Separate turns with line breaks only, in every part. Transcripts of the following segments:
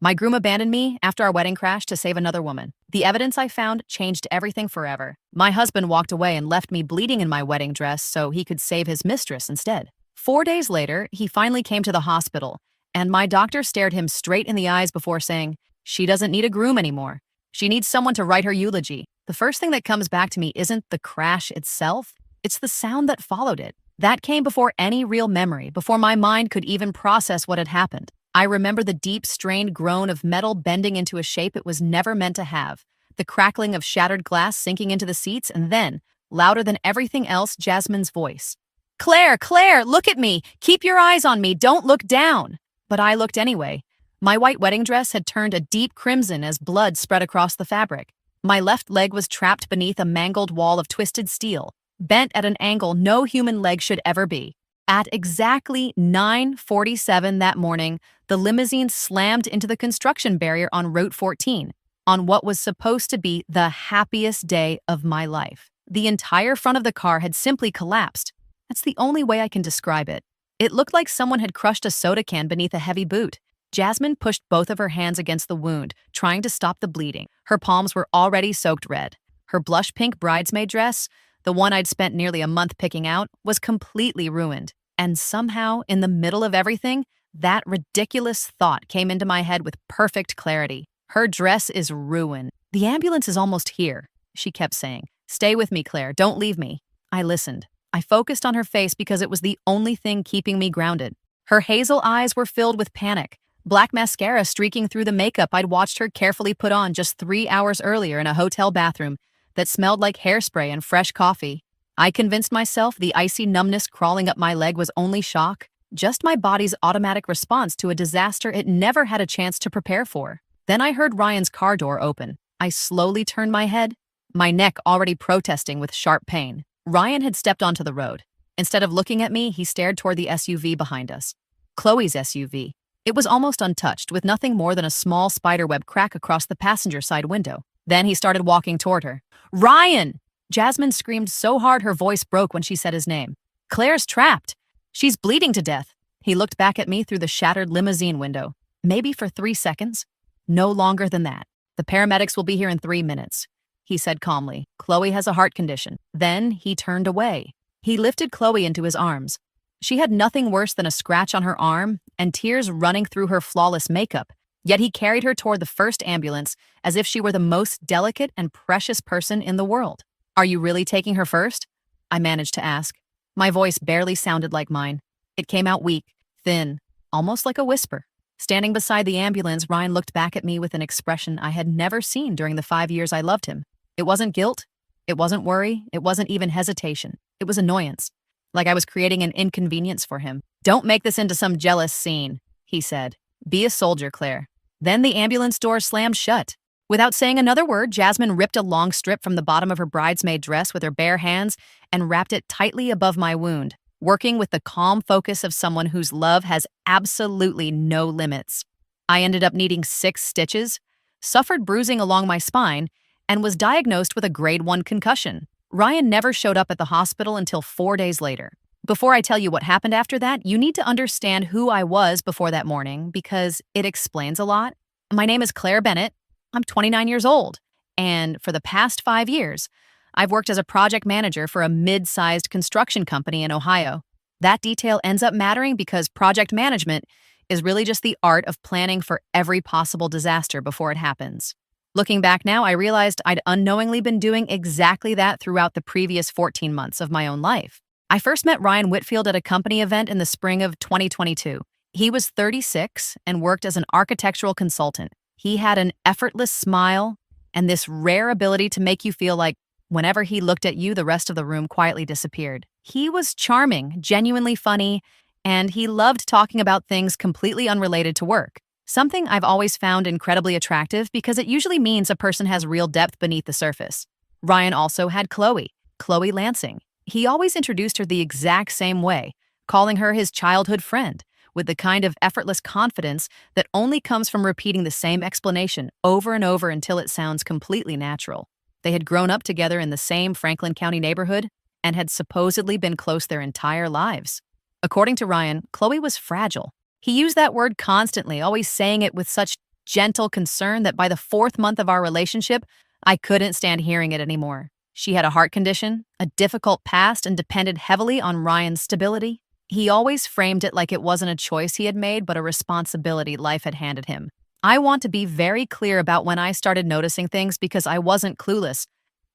My groom abandoned me after our wedding crash to save another woman. The evidence I found changed everything forever. My husband walked away and left me bleeding in my wedding dress so he could save his mistress instead. 4 days later, he finally came to the hospital, and my doctor stared him straight in the eyes before saying, "She doesn't need a groom anymore. She needs someone to write her eulogy." The first thing that comes back to me isn't the crash itself, it's the sound that followed it. That came before any real memory, before my mind could even process what had happened. I remember the deep, strained groan of metal bending into a shape it was never meant to have, the crackling of shattered glass sinking into the seats, and then, louder than everything else, Jasmine's voice. "Claire, Claire, look at me! Keep your eyes on me! Don't look down!" But I looked anyway. My white wedding dress had turned a deep crimson as blood spread across the fabric. My left leg was trapped beneath a mangled wall of twisted steel, bent at an angle no human leg should ever be. At exactly 9:47 that morning, the limousine slammed into the construction barrier on Route 14, on what was supposed to be the happiest day of my life. The entire front of the car had simply collapsed. That's the only way I can describe it. It looked like someone had crushed a soda can beneath a heavy boot. Jasmine pushed both of her hands against the wound, trying to stop the bleeding. Her palms were already soaked red. Her blush pink bridesmaid dress, the one I'd spent nearly a month picking out, was completely ruined. And somehow, in the middle of everything, that ridiculous thought came into my head with perfect clarity. Her dress is ruined. "The ambulance is almost here," she kept saying. "Stay with me, Claire. Don't leave me." I listened. I focused on her face because it was the only thing keeping me grounded. Her hazel eyes were filled with panic, black mascara streaking through the makeup I'd watched her carefully put on just 3 hours earlier in a hotel bathroom that smelled like hairspray and fresh coffee. I convinced myself the icy numbness crawling up my leg was only shock, just my body's automatic response to a disaster it never had a chance to prepare for. Then I heard Ryan's car door open. I slowly turned my head, my neck already protesting with sharp pain. Ryan had stepped onto the road. Instead of looking at me, he stared toward the SUV behind us. Chloe's SUV. It was almost untouched, with nothing more than a small spiderweb crack across the passenger side window. Then he started walking toward her. "Ryan!" Jasmine screamed so hard her voice broke when she said his name. "Claire's trapped. She's bleeding to death." He looked back at me through the shattered limousine window. Maybe for 3 seconds. No longer than that. "The paramedics will be here in 3 minutes," he said calmly. "Chloe has a heart condition." Then he turned away. He lifted Chloe into his arms. She had nothing worse than a scratch on her arm and tears running through her flawless makeup. Yet he carried her toward the first ambulance as if she were the most delicate and precious person in the world. "Are you really taking her first?" I managed to ask. My voice barely sounded like mine. It came out weak, thin, almost like a whisper. Standing beside the ambulance, Ryan looked back at me with an expression I had never seen during the 5 years I loved him. It wasn't guilt. It wasn't worry. It wasn't even hesitation. It was annoyance. Like I was creating an inconvenience for him. "Don't make this into some jealous scene," he said. "Be a soldier, Claire." Then the ambulance door slammed shut. Without saying another word, Jasmine ripped a long strip from the bottom of her bridesmaid dress with her bare hands and wrapped it tightly above my wound, working with the calm focus of someone whose love has absolutely no limits. I ended up needing 6 stitches, suffered bruising along my spine, and was diagnosed with a grade 1 concussion. Ryan never showed up at the hospital until 4 days later. Before I tell you what happened after that, you need to understand who I was before that morning because it explains a lot. My name is Claire Bennett. I'm 29 years old, and for the past 5 years, I've worked as a project manager for a mid-sized construction company in Ohio. That detail ends up mattering because project management is really just the art of planning for every possible disaster before it happens. Looking back now, I realized I'd unknowingly been doing exactly that throughout the previous 14 months of my own life. I first met Ryan Whitfield at a company event in the spring of 2022. He was 36 and worked as an architectural consultant. He had an effortless smile and this rare ability to make you feel like whenever he looked at you, the rest of the room quietly disappeared. He was charming, genuinely funny, and he loved talking about things completely unrelated to work. Something I've always found incredibly attractive because it usually means a person has real depth beneath the surface. Ryan also had Chloe Lansing. He always introduced her the exact same way, calling her his childhood friend, with the kind of effortless confidence that only comes from repeating the same explanation over and over until it sounds completely natural. They had grown up together in the same Franklin County neighborhood and had supposedly been close their entire lives. According to Ryan, Chloe was fragile. He used that word constantly, always saying it with such gentle concern that by the fourth month of our relationship, I couldn't stand hearing it anymore. She had a heart condition, a difficult past, and depended heavily on Ryan's stability. He always framed it like it wasn't a choice he had made, but a responsibility life had handed him. I want to be very clear about when I started noticing things because I wasn't clueless,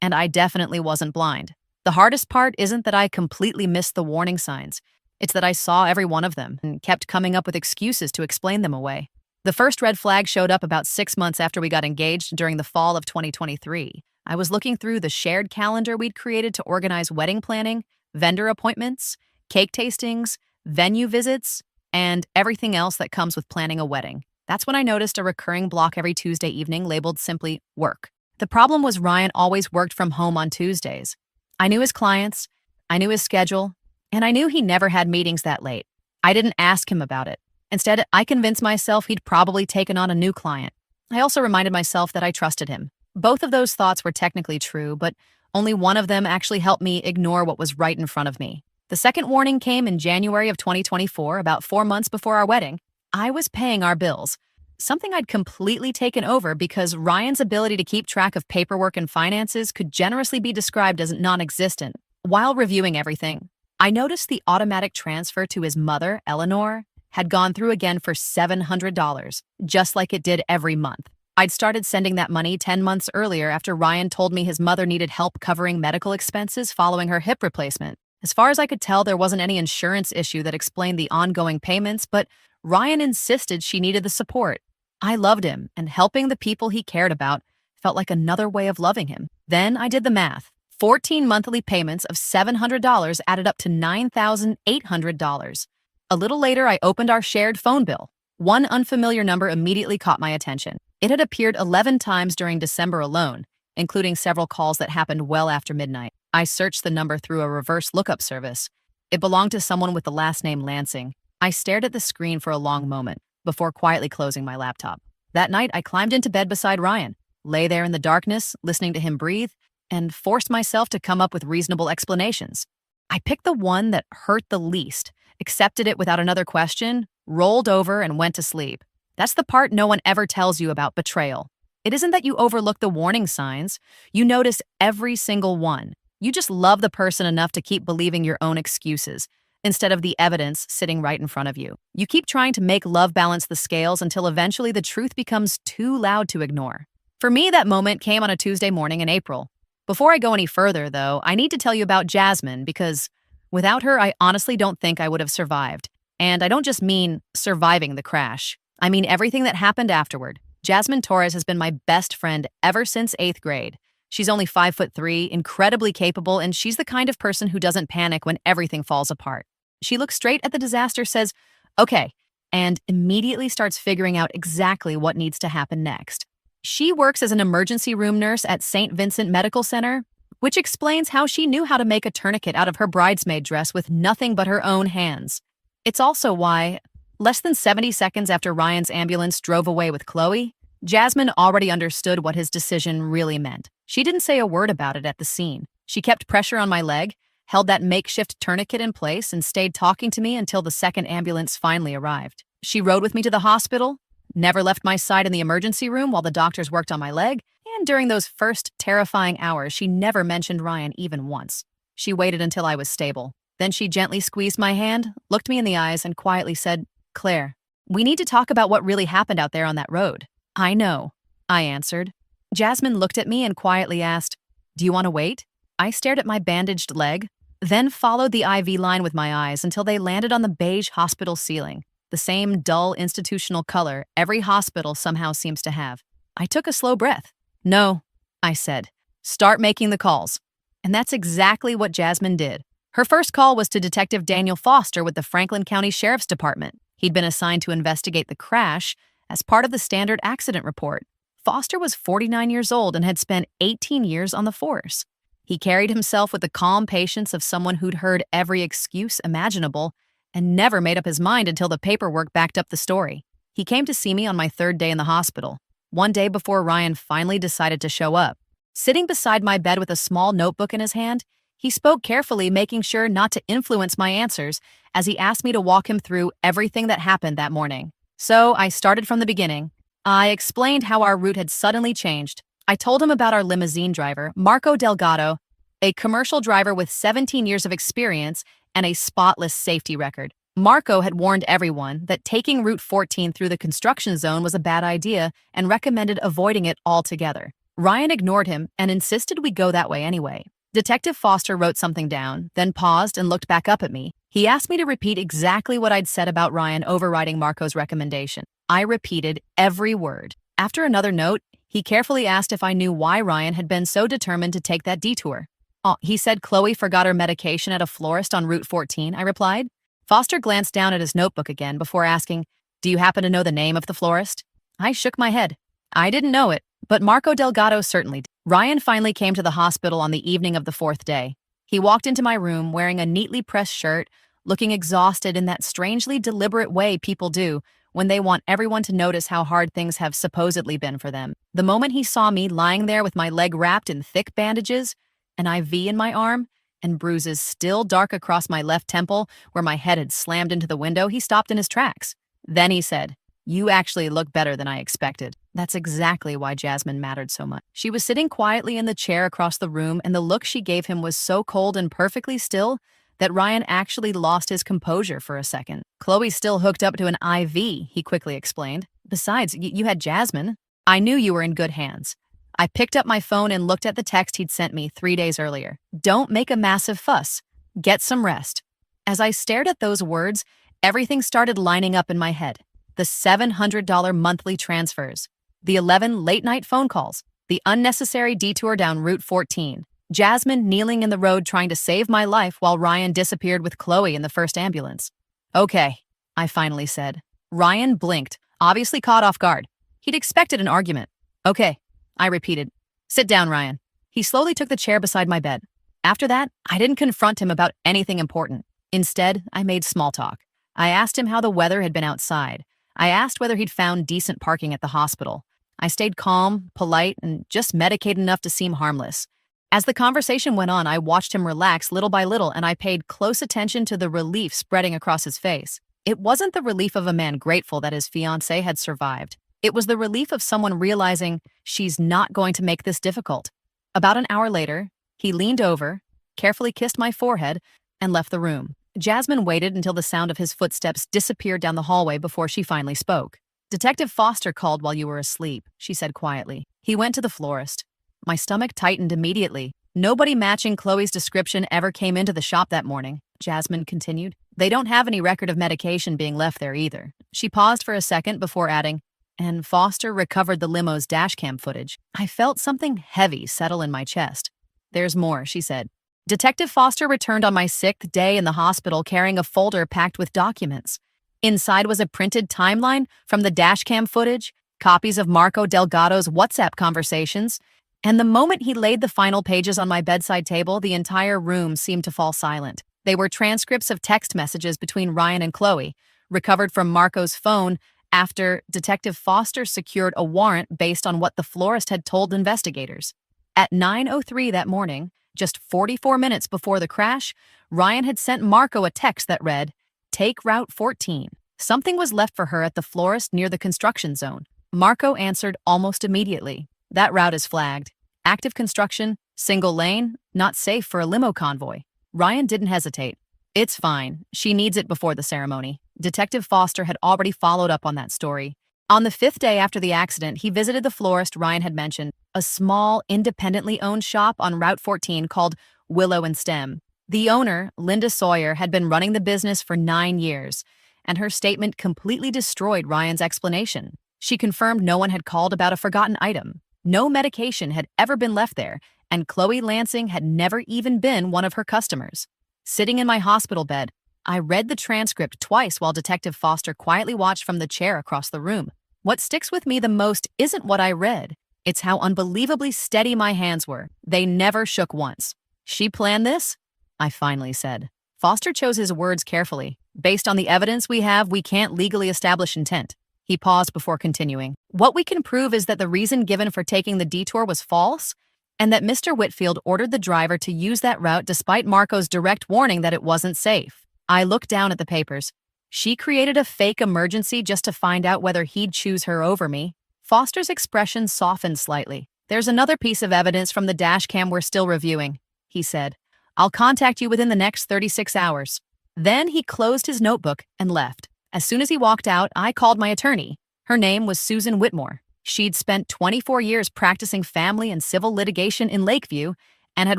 and I definitely wasn't blind. The hardest part isn't that I completely missed the warning signs. It's that I saw every one of them and kept coming up with excuses to explain them away. The first red flag showed up about 6 months after we got engaged during the fall of 2023. I was looking through the shared calendar we'd created to organize wedding planning, vendor appointments, cake tastings, venue visits, and everything else that comes with planning a wedding. That's when I noticed a recurring block every Tuesday evening labeled simply work. The problem was Ryan always worked from home on Tuesdays. I knew his clients, I knew his schedule, and I knew he never had meetings that late. I didn't ask him about it. Instead, I convinced myself he'd probably taken on a new client. I also reminded myself that I trusted him. Both of those thoughts were technically true, but only one of them actually helped me ignore what was right in front of me. The second warning came in January of 2024, about 4 months before our wedding. I was paying our bills, something I'd completely taken over because Ryan's ability to keep track of paperwork and finances could generously be described as non-existent. While reviewing everything, I noticed the automatic transfer to his mother, Eleanor, had gone through again for $700, just like it did every month. I'd started sending that money 10 months earlier after Ryan told me his mother needed help covering medical expenses following her hip replacement. As far as I could tell, there wasn't any insurance issue that explained the ongoing payments, but Ryan insisted she needed the support. I loved him, and helping the people he cared about felt like another way of loving him. Then I did the math. 14 monthly payments of $700 added up to $9,800. A little later, I opened our shared phone bill. One unfamiliar number immediately caught my attention. It had appeared 11 times during December alone, including several calls that happened well after midnight. I searched the number through a reverse lookup service. It belonged to someone with the last name Lansing. I stared at the screen for a long moment before quietly closing my laptop. That night, I climbed into bed beside Ryan, lay there in the darkness, listening to him breathe, and forced myself to come up with reasonable explanations. I picked the one that hurt the least, accepted it without another question, rolled over, and went to sleep. That's the part no one ever tells you about betrayal. It isn't that you overlook the warning signs. You notice every single one. You just love the person enough to keep believing your own excuses instead of the evidence sitting right in front of you. You keep trying to make love balance the scales until eventually the truth becomes too loud to ignore. For me, that moment came on a Tuesday morning in April. Before I go any further, though, I need to tell you about Jasmine because without her, I honestly don't think I would have survived. And I don't just mean surviving the crash. I mean everything that happened afterward. Jasmine Torres has been my best friend ever since 8th grade. She's only 5'3", incredibly capable, and she's the kind of person who doesn't panic when everything falls apart. She looks straight at the disaster, says, "Okay," and immediately starts figuring out exactly what needs to happen next. She works as an emergency room nurse at St. Vincent Medical Center, which explains how she knew how to make a tourniquet out of her bridesmaid dress with nothing but her own hands. It's also why, less than 70 seconds after Ryan's ambulance drove away with Chloe, Jasmine already understood what his decision really meant. She didn't say a word about it at the scene. She kept pressure on my leg, held that makeshift tourniquet in place, and stayed talking to me until the second ambulance finally arrived. She rode with me to the hospital, never left my side in the emergency room while the doctors worked on my leg, and during those first terrifying hours, she never mentioned Ryan even once. She waited until I was stable. Then she gently squeezed my hand, looked me in the eyes, and quietly said, "Claire, we need to talk about what really happened out there on that road." "I know," I answered. Jasmine looked at me and quietly asked, "Do you want to wait?" I stared at my bandaged leg, then followed the IV line with my eyes until they landed on the beige hospital ceiling, the same dull institutional color every hospital somehow seems to have. I took a slow breath. "No," I said. "Start making the calls." And that's exactly what Jasmine did. Her first call was to Detective Daniel Foster with the Franklin County Sheriff's Department. He'd been assigned to investigate the crash as part of the standard accident report. Foster was 49 years old and had spent 18 years on the force. He carried himself with the calm patience of someone who'd heard every excuse imaginable and never made up his mind until the paperwork backed up the story. He came to see me on my third day in the hospital, one day before Ryan finally decided to show up. Sitting beside my bed with a small notebook in his hand, he spoke carefully, making sure not to influence my answers as he asked me to walk him through everything that happened that morning. So I started from the beginning. I explained how our route had suddenly changed. I told him about our limousine driver, Marco Delgado, a commercial driver with 17 years of experience and a spotless safety record. Marco had warned everyone that taking Route 14 through the construction zone was a bad idea and recommended avoiding it altogether. Ryan ignored him and insisted we go that way anyway. Detective Foster wrote something down, then paused and looked back up at me. He asked me to repeat exactly what I'd said about Ryan overriding Marco's recommendation. I repeated every word. After another note, he carefully asked if I knew why Ryan had been so determined to take that detour. Oh, he said Chloe forgot her medication at a florist on Route 14, I replied. Foster glanced down at his notebook again before asking, "Do you happen to know the name of the florist?" I shook my head. I didn't know it, but Marco Delgado certainly did. Ryan finally came to the hospital on the evening of the fourth day. He walked into my room wearing a neatly pressed shirt, looking exhausted in that strangely deliberate way people do when they want everyone to notice how hard things have supposedly been for them. The moment he saw me lying there with my leg wrapped in thick bandages, an IV in my arm, and bruises still dark across my left temple where my head had slammed into the window, he stopped in his tracks. Then he said, "You actually look better than I expected." That's exactly why Jasmine mattered so much. She was sitting quietly in the chair across the room, and the look she gave him was so cold and perfectly still that Ryan actually lost his composure for a second. "Chloe's still hooked up to an IV, he quickly explained. "Besides, you had Jasmine." I knew you were in good hands. I picked up my phone and looked at the text he'd sent me 3 days earlier. "Don't make a massive fuss. Get some rest." As I stared at those words, everything started lining up in my head. The $700 monthly transfers, the 11 late-night phone calls, the unnecessary detour down Route 14, Jasmine kneeling in the road trying to save my life while Ryan disappeared with Chloe in the first ambulance. "Okay," I finally said. Ryan blinked, obviously caught off guard. He'd expected an argument. "Okay," I repeated. "Sit down, Ryan." He slowly took the chair beside my bed. After that, I didn't confront him about anything important. Instead, I made small talk. I asked him how the weather had been outside. I asked whether he'd found decent parking at the hospital. I stayed calm, polite, and just medicated enough to seem harmless. As the conversation went on, I watched him relax little by little, and I paid close attention to the relief spreading across his face. It wasn't the relief of a man grateful that his fiancée had survived. It was the relief of someone realizing she's not going to make this difficult. About an hour later, he leaned over, carefully kissed my forehead, and left the room. Jasmine waited until the sound of his footsteps disappeared down the hallway before she finally spoke. "Detective Foster called while you were asleep," she said quietly. "He went to the florist." My stomach tightened immediately. "Nobody matching Chloe's description ever came into the shop that morning," Jasmine continued. "They don't have any record of medication being left there either." She paused for a second before adding, "And Foster recovered the limo's dashcam footage." I felt something heavy settle in my chest. "There's more," she said. "Detective Foster returned on my 6th day in the hospital carrying a folder packed with documents. Inside was a printed timeline from the dashcam footage, copies of Marco Delgado's WhatsApp conversations, and the moment he laid the final pages on my bedside table, the entire room seemed to fall silent. They were transcripts of text messages between Ryan and Chloe, recovered from Marco's phone after Detective Foster secured a warrant based on what the florist had told investigators. At 9:03 that morning, just 44 minutes before the crash, Ryan had sent Marco a text that read, "Take Route 14. Something was left for her at the florist near the construction zone." Marco answered almost immediately. "That route is flagged. Active construction, single lane, not safe for a limo convoy." Ryan didn't hesitate. "It's fine. She needs it before the ceremony." Detective Foster had already followed up on that story. On the 5th day after the accident, he visited the florist Ryan had mentioned, a small, independently owned shop on Route 14 called Willow and Stem. The owner, Linda Sawyer, had been running the business for 9 years, and her statement completely destroyed Ryan's explanation. She confirmed no one had called about a forgotten item. No medication had ever been left there, and Chloe Lansing had never even been one of her customers. Sitting in my hospital bed, I read the transcript twice while Detective Foster quietly watched from the chair across the room. What sticks with me the most isn't what I read. It's how unbelievably steady my hands were. They never shook once. "She planned this?" I finally said. Foster chose his words carefully. "Based on the evidence we have, we can't legally establish intent." He paused before continuing. "What we can prove is that the reason given for taking the detour was false, and that Mr. Whitfield ordered the driver to use that route despite Marco's direct warning that it wasn't safe." I looked down at the papers. She created a fake emergency just to find out whether he'd choose her over me. Foster's expression softened slightly. There's another piece of evidence from the dash cam we're still reviewing, he said. I'll contact you within the next 36 hours. Then he closed his notebook and left. As soon as he walked out, I called my attorney. Her name was Susan Whitmore. She'd spent 24 years practicing family and civil litigation in Lakeview and had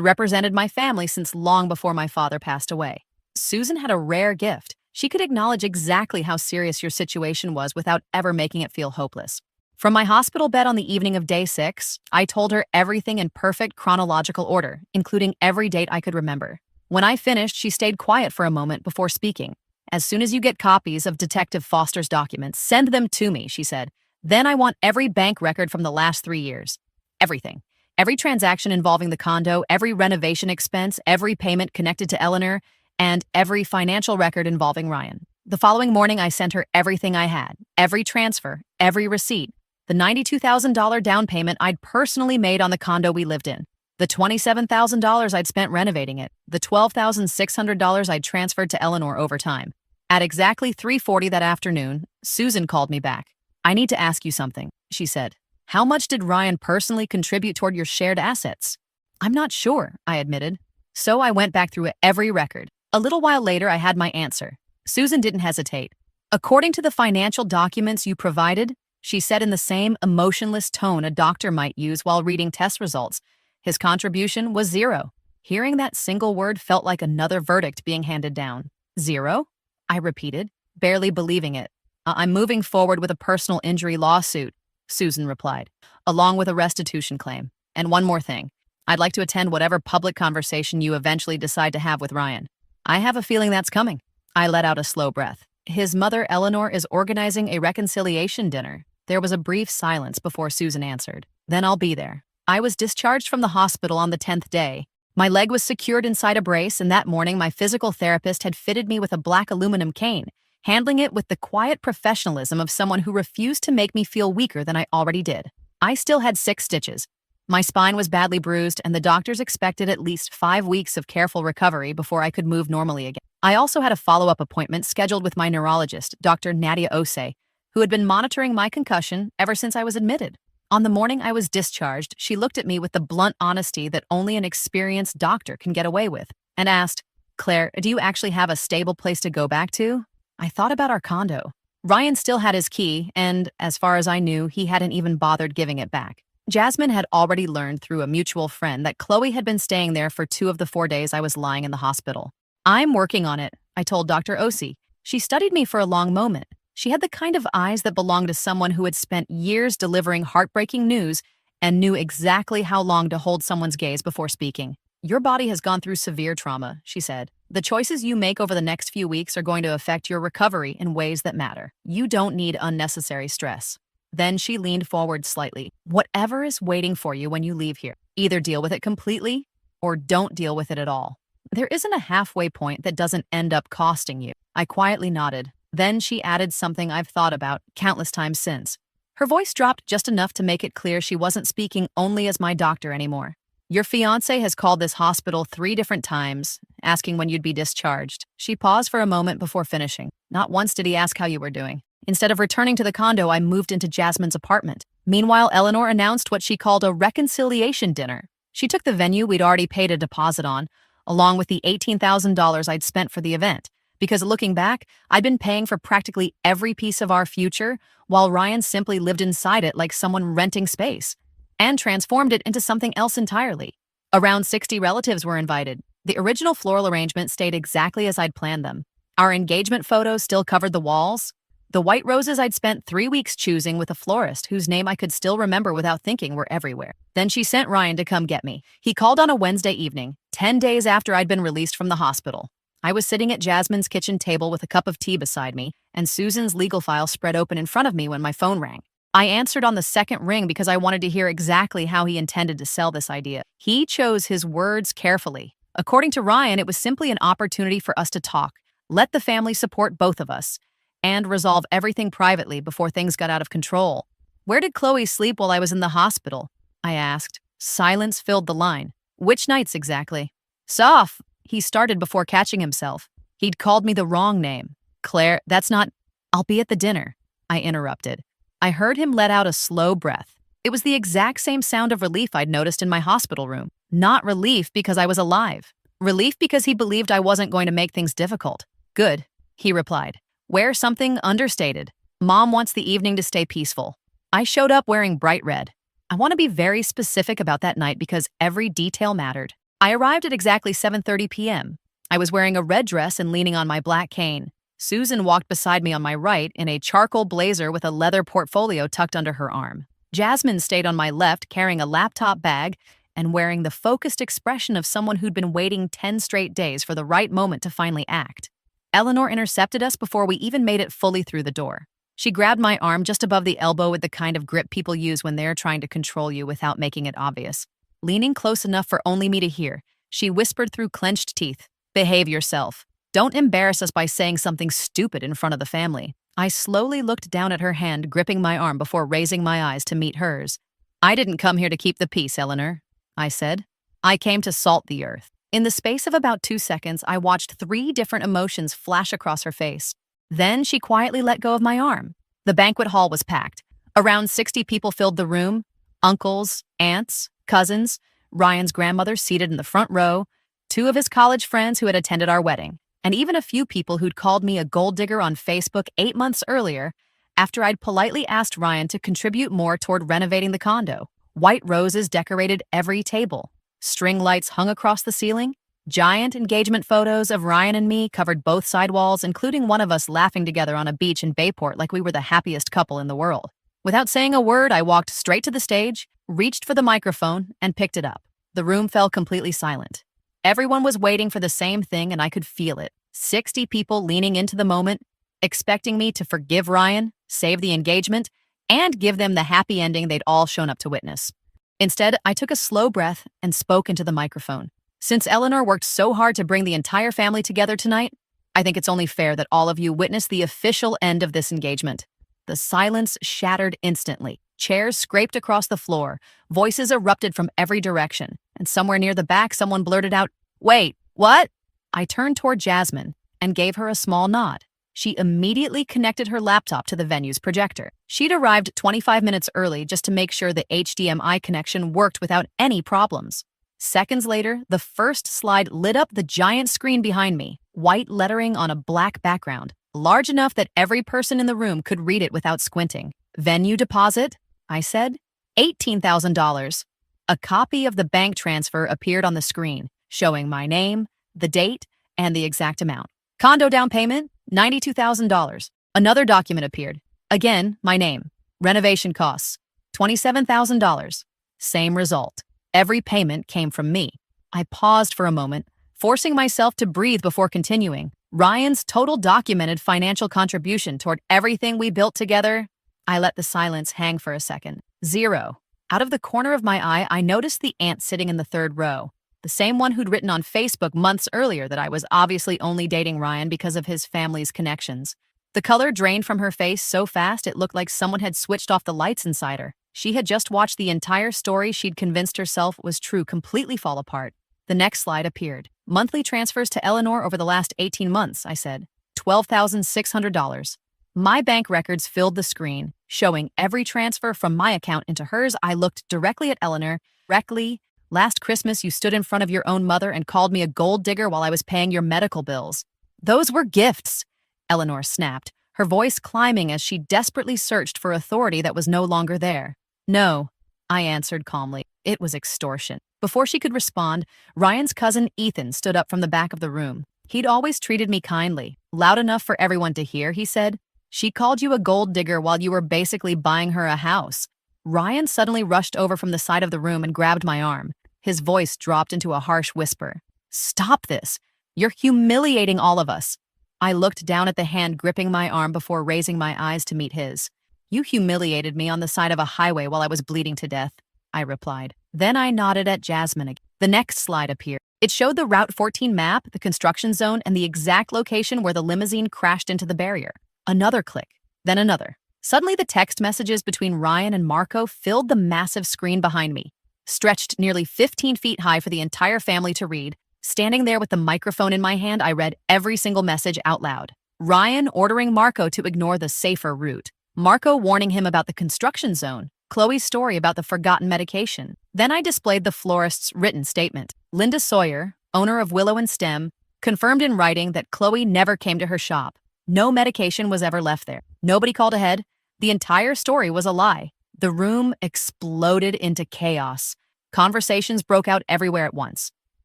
represented my family since long before my father passed away. Susan had a rare gift. She could acknowledge exactly how serious your situation was without ever making it feel hopeless. From my hospital bed on the evening of day 6, I told her everything in perfect chronological order, including every date I could remember. When I finished, she stayed quiet for a moment before speaking. As soon as you get copies of Detective Foster's documents, send them to me, she said. Then I want every bank record from the last 3 years. Everything. Every transaction involving the condo, every renovation expense, every payment connected to Eleanor, and every financial record involving Ryan. The following morning, I sent her everything I had, every transfer, every receipt, the $92,000 down payment I'd personally made on the condo we lived in, the $27,000 I'd spent renovating it, the $12,600 I'd transferred to Eleanor over time. At exactly 3:40 that afternoon, Susan called me back. I need to ask you something, she said. How much did Ryan personally contribute toward your shared assets? I'm not sure, I admitted. So I went back through every record. A little while later, I had my answer. Susan didn't hesitate. According to the financial documents you provided, she said in the same emotionless tone a doctor might use while reading test results, his contribution was 0. Hearing that single word felt like another verdict being handed down. 0? I repeated, barely believing it. I'm moving forward with a personal injury lawsuit, Susan replied, along with a restitution claim. And one more thing. I'd like to attend whatever public conversation you eventually decide to have with Ryan. I have a feeling that's coming. I let out a slow breath. His mother, Eleanor, is organizing a reconciliation dinner. There was a brief silence before Susan answered. Then I'll be there. I was discharged from the hospital on the 10th day. My leg was secured inside a brace, and that morning my physical therapist had fitted me with a black aluminum cane, handling it with the quiet professionalism of someone who refused to make me feel weaker than I already did. I still had 6 stitches. My spine was badly bruised, and the doctors expected at least 5 weeks of careful recovery before I could move normally again. I also had a follow-up appointment scheduled with my neurologist, Dr. Nadia Osei, who had been monitoring my concussion ever since I was admitted. On the morning I was discharged, she looked at me with the blunt honesty that only an experienced doctor can get away with, and asked, Claire, do you actually have a stable place to go back to? I thought about our condo. Ryan still had his key, and as far as I knew, he hadn't even bothered giving it back. Jasmine had already learned through a mutual friend that Chloe had been staying there for 2 of the 4 days I was lying in the hospital. I'm working on it, I told Dr. Osei. She studied me for a long moment. She had the kind of eyes that belonged to someone who had spent years delivering heartbreaking news and knew exactly how long to hold someone's gaze before speaking. Your body has gone through severe trauma, she said. The choices you make over the next few weeks are going to affect your recovery in ways that matter. You don't need unnecessary stress. Then she leaned forward slightly. Whatever is waiting for you when you leave here, either deal with it completely or don't deal with it at all. There isn't a halfway point that doesn't end up costing you. I quietly nodded. Then she added something I've thought about countless times since. Her voice dropped just enough to make it clear she wasn't speaking only as my doctor anymore. Your fiancé has called this hospital 3 different times, asking when you'd be discharged. She paused for a moment before finishing. Not once did he ask how you were doing. Instead of returning to the condo, I moved into Jasmine's apartment. Meanwhile, Eleanor announced what she called a reconciliation dinner. She took the venue we'd already paid a deposit on, along with the $18,000 I'd spent for the event. Because looking back, I'd been paying for practically every piece of our future, while Ryan simply lived inside it like someone renting space, and transformed it into something else entirely. Around 60 relatives were invited. The original floral arrangement stayed exactly as I'd planned them. Our engagement photos still covered the walls. The white roses I'd spent 3 weeks choosing with a florist whose name I could still remember without thinking were everywhere. Then she sent Ryan to come get me. He called on a Wednesday evening, 10 days after I'd been released from the hospital. I was sitting at Jasmine's kitchen table with a cup of tea beside me, and Susan's legal file spread open in front of me when my phone rang. I answered on the second ring because I wanted to hear exactly how he intended to sell this idea. He chose his words carefully. According to Ryan, it was simply an opportunity for us to talk, let the family support both of us, and resolve everything privately before things got out of control. Where did Chloe sleep while I was in the hospital? I asked. Silence filled the line. Which nights exactly? Soph, he started before catching himself. He'd called me the wrong name. Claire, that's not... I'll be at the dinner, I interrupted. I heard him let out a slow breath. It was the exact same sound of relief I'd noticed in my hospital room. Not relief because I was alive. Relief because he believed I wasn't going to make things difficult. Good, he replied. Wear something understated. Mom wants the evening to stay peaceful. I showed up wearing bright red. I want to be very specific about that night because every detail mattered. I arrived at exactly 7:30 p.m. I was wearing a red dress and leaning on my black cane. Susan walked beside me on my right in a charcoal blazer with a leather portfolio tucked under her arm. Jasmine stayed on my left carrying a laptop bag and wearing the focused expression of someone who'd been waiting 10 straight days for the right moment to finally act. Eleanor intercepted us before we even made it fully through the door. She grabbed my arm just above the elbow with the kind of grip people use when they're trying to control you without making it obvious. Leaning close enough for only me to hear, she whispered through clenched teeth, "Behave yourself. Don't embarrass us by saying something stupid in front of the family." I slowly looked down at her hand, gripping my arm before raising my eyes to meet hers. "I didn't come here to keep the peace, Eleanor," I said. "I came to salt the earth." In the space of about 2 seconds, I watched 3 different emotions flash across her face. Then she quietly let go of my arm. The banquet hall was packed. Around 60 people filled the room. Uncles, aunts, cousins, Ryan's grandmother seated in the front row, 2 of his college friends who had attended our wedding, and even a few people who'd called me a gold digger on Facebook 8 months earlier after I'd politely asked Ryan to contribute more toward renovating the condo. White roses decorated every table. String lights hung across the ceiling. Giant engagement photos of Ryan and me covered both side walls, including one of us laughing together on a beach in Bayport like we were the happiest couple in the world. Without saying a word, I walked straight to the stage, reached for the microphone, and picked it up. The room fell completely silent. Everyone was waiting for the same thing, and I could feel it. 60 people leaning into the moment, expecting me to forgive Ryan, save the engagement, and give them the happy ending they'd all shown up to witness. Instead, I took a slow breath and spoke into the microphone. "Since Eleanor worked so hard to bring the entire family together tonight, I think it's only fair that all of you witness the official end of this engagement." The silence shattered instantly. Chairs scraped across the floor, voices erupted from every direction, and somewhere near the back someone blurted out, "Wait, what?" I turned toward Jasmine and gave her a small nod. She immediately connected her laptop to the venue's projector. She'd arrived 25 minutes early just to make sure the HDMI connection worked without any problems. Seconds later, the first slide lit up the giant screen behind me, white lettering on a black background, large enough that every person in the room could read it without squinting. "Venue deposit," I said. $18,000. A copy of the bank transfer appeared on the screen, showing my name, the date, and the exact amount. "Condo down payment, $92,000. Another document appeared. Again, my name. Renovation costs, $27,000. Same result. Every payment came from me. I paused for a moment, forcing myself to breathe before continuing. Ryan's total documented financial contribution toward everything we built together. I let the silence hang for a second. 0. Out of the corner of my eye, I noticed the aunt sitting in the 3rd row. The same one who'd written on Facebook months earlier that I was obviously only dating Ryan because of his family's connections. The color drained from her face so fast it looked like someone had switched off the lights inside her. She had just watched the entire story she'd convinced herself was true completely fall apart. The next slide appeared. "Monthly transfers to Eleanor over the last 18 months, I said. $12,600. My bank records filled the screen, showing every transfer from my account into hers. I looked directly at Eleanor. "Directly. Last Christmas, you stood in front of your own mother and called me a gold digger while I was paying your medical bills. Those were gifts," Eleanor snapped, her voice climbing as she desperately searched for authority that was no longer there. "No," I answered calmly. It was extortion. Before she could respond, Ryan's cousin Ethan stood up from the back of the room. He'd always treated me kindly, loud enough for everyone to hear, he said. "She called you a gold digger while you were basically buying her a house." Ryan suddenly rushed over from the side of the room and grabbed my arm. His voice dropped into a harsh whisper. "Stop this. You're humiliating all of us." I looked down at the hand gripping my arm before raising my eyes to meet his. "You humiliated me on the side of a highway while I was bleeding to death," I replied. Then I nodded at Jasmine again. The next slide appeared. It showed the Route 14 map, the construction zone, and the exact location where the limousine crashed into the barrier. Another click, then another. Suddenly the text messages between Ryan and Marco filled the massive screen behind me. Stretched nearly 15 feet high for the entire family to read, standing there with the microphone in my hand, I read every single message out loud. Ryan ordering Marco to ignore the safer route. Marco warning him about the construction zone, Chloe's story about the forgotten medication. Then I displayed the florist's written statement. Linda Sawyer, owner of Willow and Stem, confirmed in writing that Chloe never came to her shop. No medication was ever left there. Nobody called ahead. The entire story was a lie. The room exploded into chaos. Conversations broke out everywhere at once.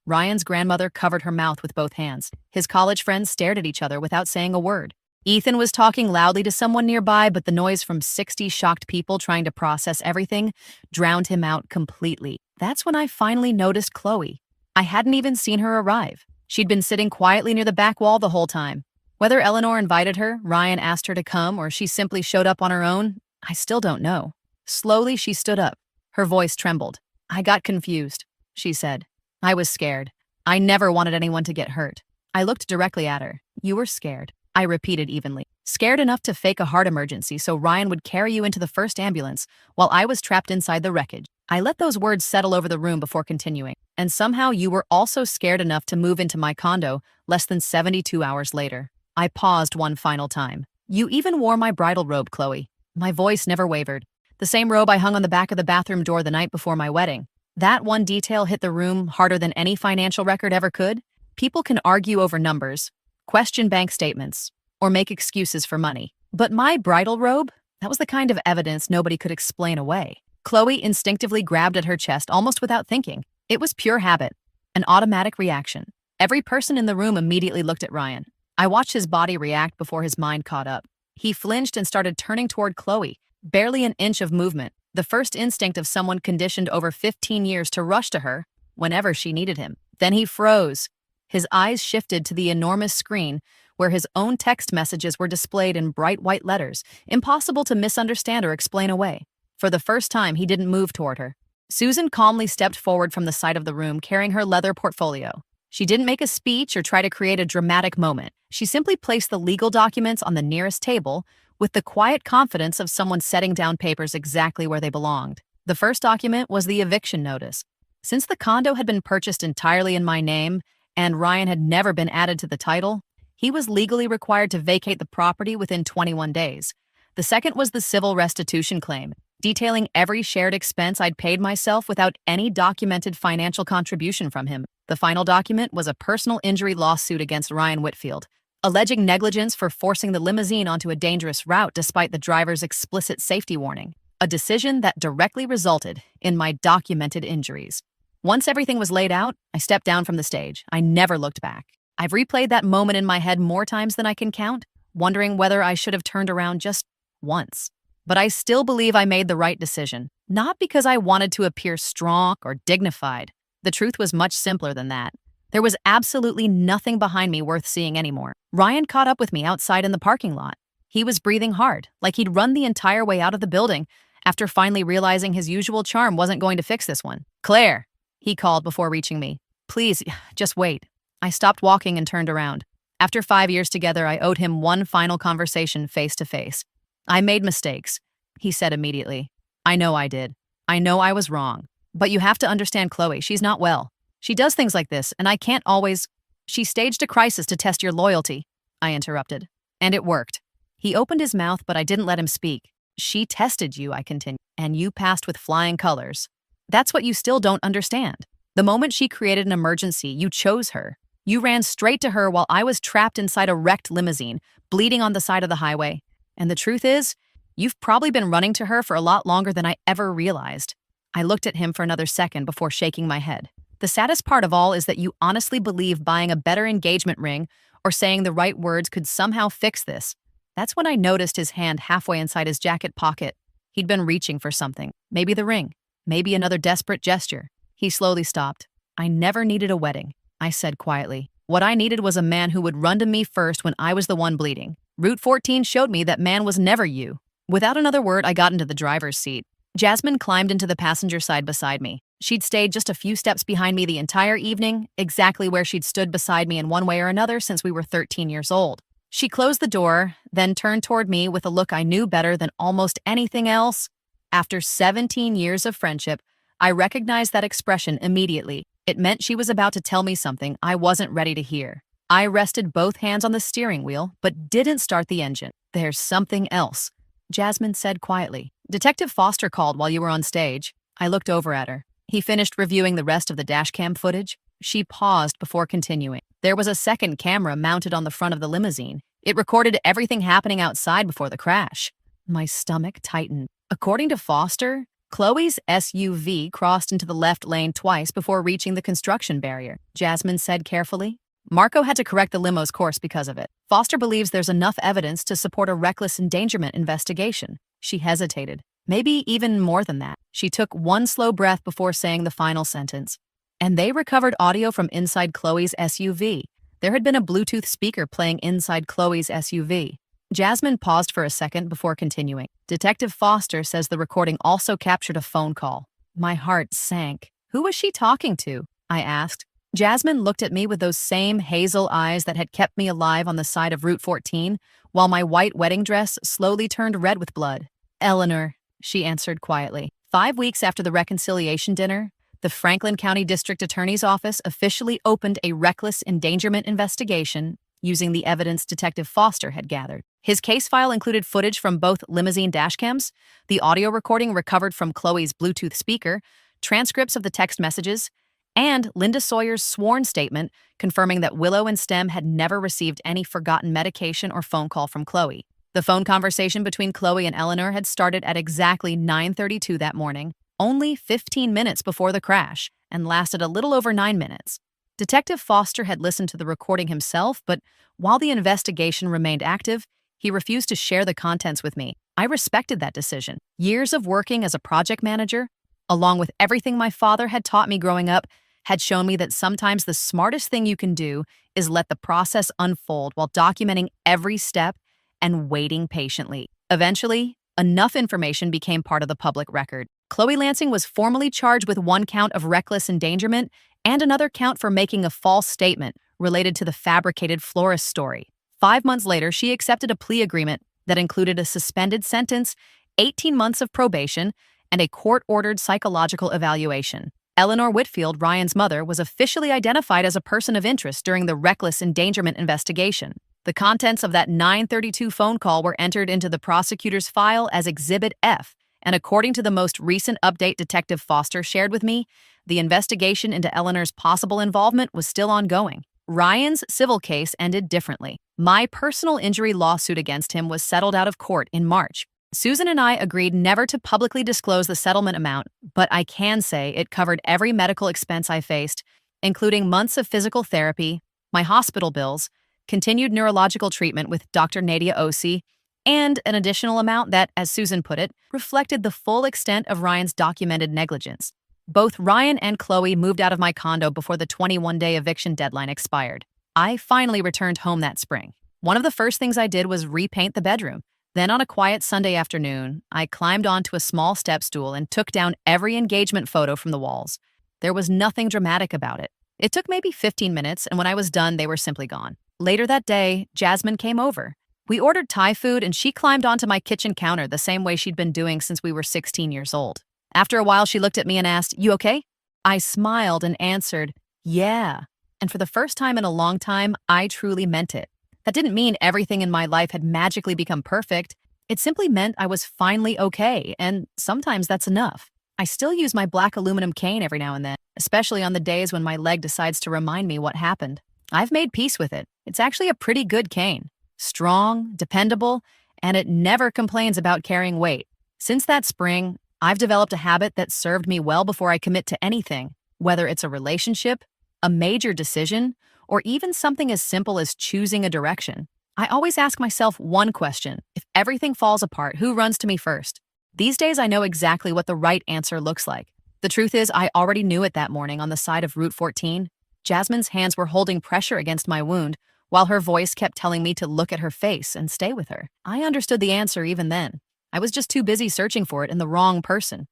Ryan's grandmother covered her mouth with both hands. His college friends stared at each other without saying a word. Ethan was talking loudly to someone nearby, but the noise from 60 shocked people trying to process everything drowned him out completely. That's when I finally noticed Chloe. I hadn't even seen her arrive. She'd been sitting quietly near the back wall the whole time. Whether Eleanor invited her, Ryan asked her to come, or she simply showed up on her own, I still don't know. Slowly, she stood up. Her voice trembled. "I got confused," she said. "I was scared. I never wanted anyone to get hurt." I looked directly at her. "You were scared," I repeated evenly. "Scared enough to fake a heart emergency so Ryan would carry you into the first ambulance while I was trapped inside the wreckage." I let those words settle over the room before continuing. "And somehow you were also scared enough to move into my condo less than 72 hours later." I paused one final time. "You even wore my bridal robe, Chloe." My voice never wavered. The same robe I hung on the back of the bathroom door the night before my wedding. That one detail hit the room harder than any financial record ever could. People can argue over numbers, question bank statements, or make excuses for money. But my bridal robe? That was the kind of evidence nobody could explain away. Chloe instinctively grabbed at her chest almost without thinking. It was pure habit, an automatic reaction. Every person in the room immediately looked at Ryan. I watched his body react before his mind caught up. He flinched and started turning toward Chloe, barely an inch of movement, the first instinct of someone conditioned over 15 years to rush to her whenever she needed him. Then he froze. His eyes shifted to the enormous screen where his own text messages were displayed in bright white letters, impossible to misunderstand or explain away. For the first time, he didn't move toward her. Susan calmly stepped forward from the side of the room, carrying her leather portfolio. She didn't make a speech or try to create a dramatic moment. She simply placed the legal documents on the nearest table with the quiet confidence of someone setting down papers exactly where they belonged. The first document was the eviction notice. Since the condo had been purchased entirely in my name and Ryan had never been added to the title, he was legally required to vacate the property within 21 days. The second was the civil restitution claim, detailing every shared expense I'd paid myself without any documented financial contribution from him. The final document was a personal injury lawsuit against Ryan Whitfield, alleging negligence for forcing the limousine onto a dangerous route despite the driver's explicit safety warning, a decision that directly resulted in my documented injuries. Once everything was laid out, I stepped down from the stage. I never looked back. I've replayed that moment in my head more times than I can count, wondering whether I should have turned around just once. But I still believe I made the right decision, not because I wanted to appear strong or dignified. The truth was much simpler than that. There was absolutely nothing behind me worth seeing anymore. Ryan caught up with me outside in the parking lot. He was breathing hard, like he'd run the entire way out of the building after finally realizing his usual charm wasn't going to fix this one. "Claire," he called before reaching me. "Please, just wait." I stopped walking and turned around. After 5 years together, I owed him one final conversation face to face. "I made mistakes," he said immediately. "I know I did. I know I was wrong. But you have to understand Chloe. She's not well. She does things like this, and I can't always—" "She staged a crisis to test your loyalty," I interrupted. "And it worked." He opened his mouth, but I didn't let him speak. "She tested you," I continued, "and you passed with flying colors. That's what you still don't understand. The moment she created an emergency, you chose her. You ran straight to her while I was trapped inside a wrecked limousine, bleeding on the side of the highway. And the truth is, you've probably been running to her for a lot longer than I ever realized." I looked at him for another second before shaking my head. "The saddest part of all is that you honestly believe buying a better engagement ring or saying the right words could somehow fix this." That's when I noticed his hand halfway inside his jacket pocket. He'd been reaching for something. Maybe the ring. Maybe another desperate gesture. He slowly stopped. "I never needed a wedding," I said quietly. "What I needed was a man who would run to me first when I was the one bleeding. Route 14 showed me that man was never you." Without another word, I got into the driver's seat. Jasmine climbed into the passenger side beside me. She'd stayed just a few steps behind me the entire evening, exactly where she'd stood beside me in one way or another since we were 13 years old. She closed the door, then turned toward me with a look I knew better than almost anything else. After 17 years of friendship, I recognized that expression immediately. It meant she was about to tell me something I wasn't ready to hear. I rested both hands on the steering wheel, but didn't start the engine. "There's something else." Jasmine said quietly. Detective Foster called while you were on stage. I looked over at her. He finished reviewing the rest of the dashcam footage. She paused before continuing. There was a second camera mounted on the front of the limousine. It recorded everything happening outside before the crash. My stomach tightened. According to Foster, Chloe's SUV crossed into the left lane twice before reaching the construction barrier, Jasmine said carefully. Marco had to correct the limo's course because of it. Foster believes there's enough evidence to support a reckless endangerment investigation. She hesitated. Maybe even more than that. She took one slow breath before saying the final sentence. And they recovered audio from inside Chloe's SUV. There had been a Bluetooth speaker playing inside Chloe's SUV. Jasmine paused for a second before continuing. Detective Foster says the recording also captured a phone call. My heart sank. Who was she talking to? I asked. Jasmine looked at me with those same hazel eyes that had kept me alive on the side of Route 14, while my white wedding dress slowly turned red with blood. Eleanor, she answered quietly. 5 weeks after the reconciliation dinner, the Franklin County District Attorney's Office officially opened a reckless endangerment investigation using the evidence Detective Foster had gathered. His case file included footage from both limousine dashcams, the audio recording recovered from Chloe's Bluetooth speaker, transcripts of the text messages, and Linda Sawyer's sworn statement confirming that Willow and Stem had never received any forgotten medication or phone call from Chloe. The phone conversation between Chloe and Eleanor had started at exactly 9:32 that morning, only 15 minutes before the crash, and lasted a little over 9 minutes. Detective Foster had listened to the recording himself, but while the investigation remained active, he refused to share the contents with me. I respected that decision. Years of working as a project manager, along with everything my father had taught me growing up, had shown me that sometimes the smartest thing you can do is let the process unfold while documenting every step and waiting patiently. Eventually, enough information became part of the public record. Chloe Lansing was formally charged with 1 count of reckless endangerment and another count for making a false statement related to the fabricated florist story. 5 months later, she accepted a plea agreement that included a suspended sentence, 18 months of probation, and a court-ordered psychological evaluation. Eleanor Whitfield, Ryan's mother, was officially identified as a person of interest during the reckless endangerment investigation. The contents of that 9:32 phone call were entered into the prosecutor's file as Exhibit F, and according to the most recent update Detective Foster shared with me, the investigation into Eleanor's possible involvement was still ongoing. Ryan's civil case ended differently. My personal injury lawsuit against him was settled out of court in March. Susan and I agreed never to publicly disclose the settlement amount, but I can say it covered every medical expense I faced, including months of physical therapy, my hospital bills, continued neurological treatment with Dr. Nadia Osi, and an additional amount that, as Susan put it, reflected the full extent of Ryan's documented negligence. Both Ryan and Chloe moved out of my condo before the 21-day eviction deadline expired. I finally returned home that spring. One of the first things I did was repaint the bedroom. Then on a quiet Sunday afternoon, I climbed onto a small step stool and took down every engagement photo from the walls. There was nothing dramatic about it. It took maybe 15 minutes, and when I was done, they were simply gone. Later that day, Jasmine came over. We ordered Thai food, and she climbed onto my kitchen counter the same way she'd been doing since we were 16 years old. After a while, she looked at me and asked, "You okay?" I smiled and answered, "Yeah." And for the first time in a long time, I truly meant it. That didn't mean everything in my life had magically become perfect. It simply meant I was finally okay, and sometimes that's enough. I still use my black aluminum cane every now and then, especially on the days when my leg decides to remind me what happened. I've made peace with it. It's actually a pretty good cane. Strong, dependable, and it never complains about carrying weight. Since that spring, I've developed a habit that served me well before I commit to anything, whether it's a relationship, a major decision, or even something as simple as choosing a direction. I always ask myself one question: if everything falls apart, who runs to me first? These days, I know exactly what the right answer looks like. The truth is, I already knew it that morning on the side of Route 14. Jasmine's hands were holding pressure against my wound, while her voice kept telling me to look at her face and stay with her. I understood the answer even then. I was just too busy searching for it in the wrong person.